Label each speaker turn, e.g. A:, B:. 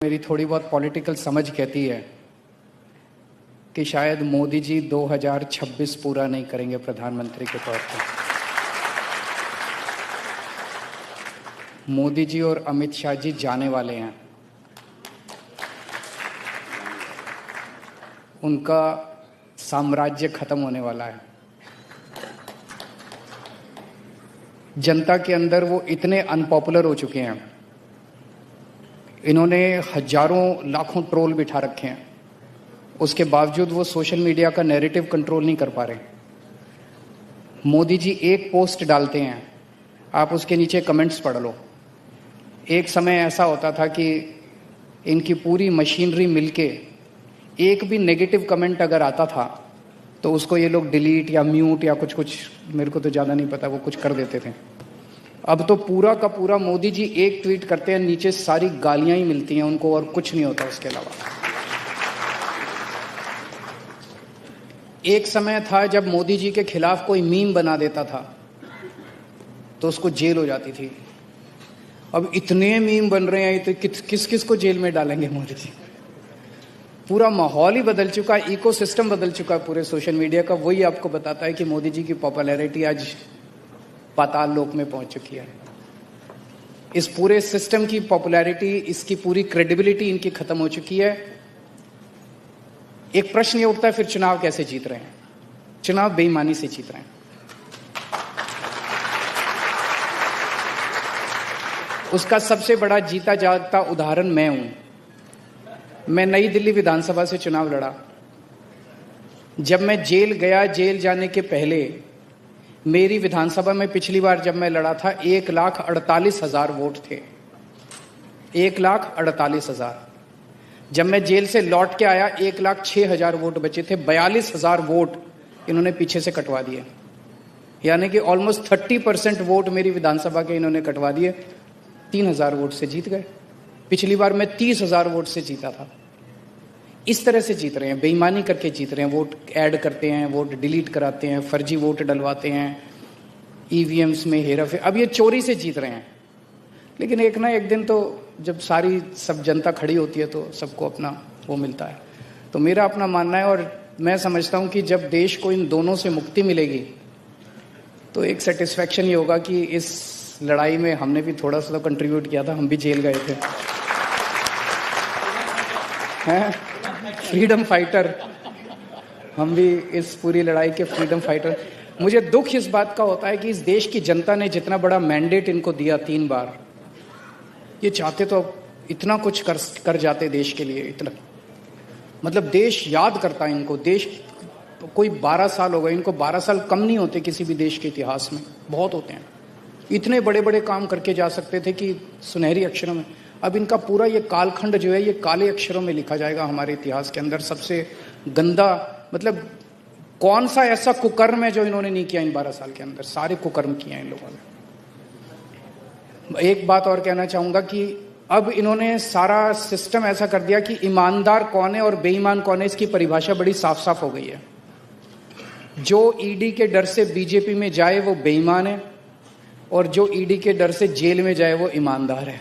A: मेरी थोड़ी बहुत पॉलिटिकल समझ कहती है कि शायद मोदी जी 2026 पूरा नहीं करेंगे प्रधानमंत्री के तौर पर। मोदी जी और अमित शाह जी जाने वाले हैं। उनका साम्राज्य खत्म होने वाला है। जनता के अंदर वो इतने अनपॉपुलर हो चुके हैं। इन्होंने हजारों लाखों ट्रोल बिठा रखे हैं, उसके बावजूद वो सोशल मीडिया का नैरेटिव कंट्रोल नहीं कर पा रहे। मोदी जी एक पोस्ट डालते हैं, आप उसके नीचे कमेंट्स पढ़ लो। एक समय ऐसा होता था कि इनकी पूरी मशीनरी मिलके एक भी नेगेटिव कमेंट अगर आता था तो उसको ये लोग डिलीट या म्यूट या कुछ मेरे को तो ज़्यादा नहीं पता, वो कुछ कर देते थे। अब तो पूरा का पूरा मोदी जी एक ट्वीट करते हैं, नीचे सारी गालियां ही मिलती हैं उनको और कुछ नहीं होता उसके अलावा। एक समय था जब मोदी जी के खिलाफ कोई मीम बना देता था तो उसको जेल हो जाती थी। अब इतने मीम बन रहे हैं तो किस किस को जेल में डालेंगे मोदी जी। पूरा माहौल ही बदल चुका है, इकोसिस्टम बदल चुका है पूरे सोशल मीडिया का। वही आपको बताता है कि मोदी जी की पॉपुलैरिटी आज पाताल लोक में पहुंच चुकी है। इस पूरे सिस्टम की पॉपुलैरिटी, इसकी पूरी क्रेडिबिलिटी इनकी खत्म हो चुकी है। एक प्रश्न ये उठता है, फिर चुनाव कैसे जीत रहे हैं? चुनाव बेईमानी से जीत रहे हैं। उसका सबसे बड़ा जीता जागता उदाहरण मैं हूं। मैं नई दिल्ली विधानसभा से चुनाव लड़ा। जब मैं जेल गया, जेल जाने के पहले मेरी विधानसभा में पिछली बार जब मैं लड़ा था 1,48,000 वोट थे। 1,48,000। जब मैं जेल से लौट के आया 1,06,000 वोट बचे थे। 42,000 वोट इन्होंने पीछे से कटवा दिए, यानी कि ऑलमोस्ट 30% वोट मेरी विधानसभा के इन्होंने कटवा दिए। 3,000 वोट से जीत गए। पिछली बार मैं 30,000 वोट से जीता था। इस तरह से जीत रहे हैं, बेईमानी करके जीत रहे हैं। वोट ऐड करते हैं, वोट डिलीट कराते हैं, फर्जी वोट डलवाते हैं, ईवीएम्स में हेराफेरी। अब ये चोरी से जीत रहे हैं। लेकिन एक ना एक दिन तो जब सब जनता खड़ी होती है तो सबको अपना वो मिलता है। तो मेरा अपना मानना है और मैं समझता हूं कि जब देश को इन दोनों से मुक्ति मिलेगी तो एक सेटिस्फैक्शन ये होगा कि इस लड़ाई में हमने भी थोड़ा सा कंट्रीब्यूट किया था। हम भी जेल गए थे, हैं? फ्रीडम फाइटर, हम भी इस पूरी लड़ाई के फ्रीडम फाइटर। मुझे दुख इस बात का होता है कि इस देश की जनता ने जितना बड़ा मैंडेट इनको दिया 3 बार, ये चाहते तो इतना कुछ कर जाते देश के लिए। इतना मतलब देश याद करता है इनको। देश कोई 12 साल हो गए इनको, 12 साल कम नहीं होते किसी भी देश के इतिहास में, बहुत होते हैं। इतने बड़े बड़े काम करके जा सकते थे कि सुनहरी अक्षरों में। अब इनका पूरा ये कालखंड जो है ये काले अक्षरों में लिखा जाएगा हमारे इतिहास के अंदर। सबसे गंदा, मतलब कौन सा ऐसा कुकर्म है जो इन्होंने नहीं किया इन 12 साल के अंदर? सारे कुकर्म किए हैं इन लोगों ने। एक बात और कहना चाहूंगा कि अब इन्होंने सारा सिस्टम ऐसा कर दिया कि ईमानदार कौन है और बेईमान कौन है, इसकी परिभाषा बड़ी साफ साफ हो गई है। जो ईडी के डर से बीजेपी में जाए वो बेईमान है और जो ईडी के डर से जेल में जाए वो ईमानदार है।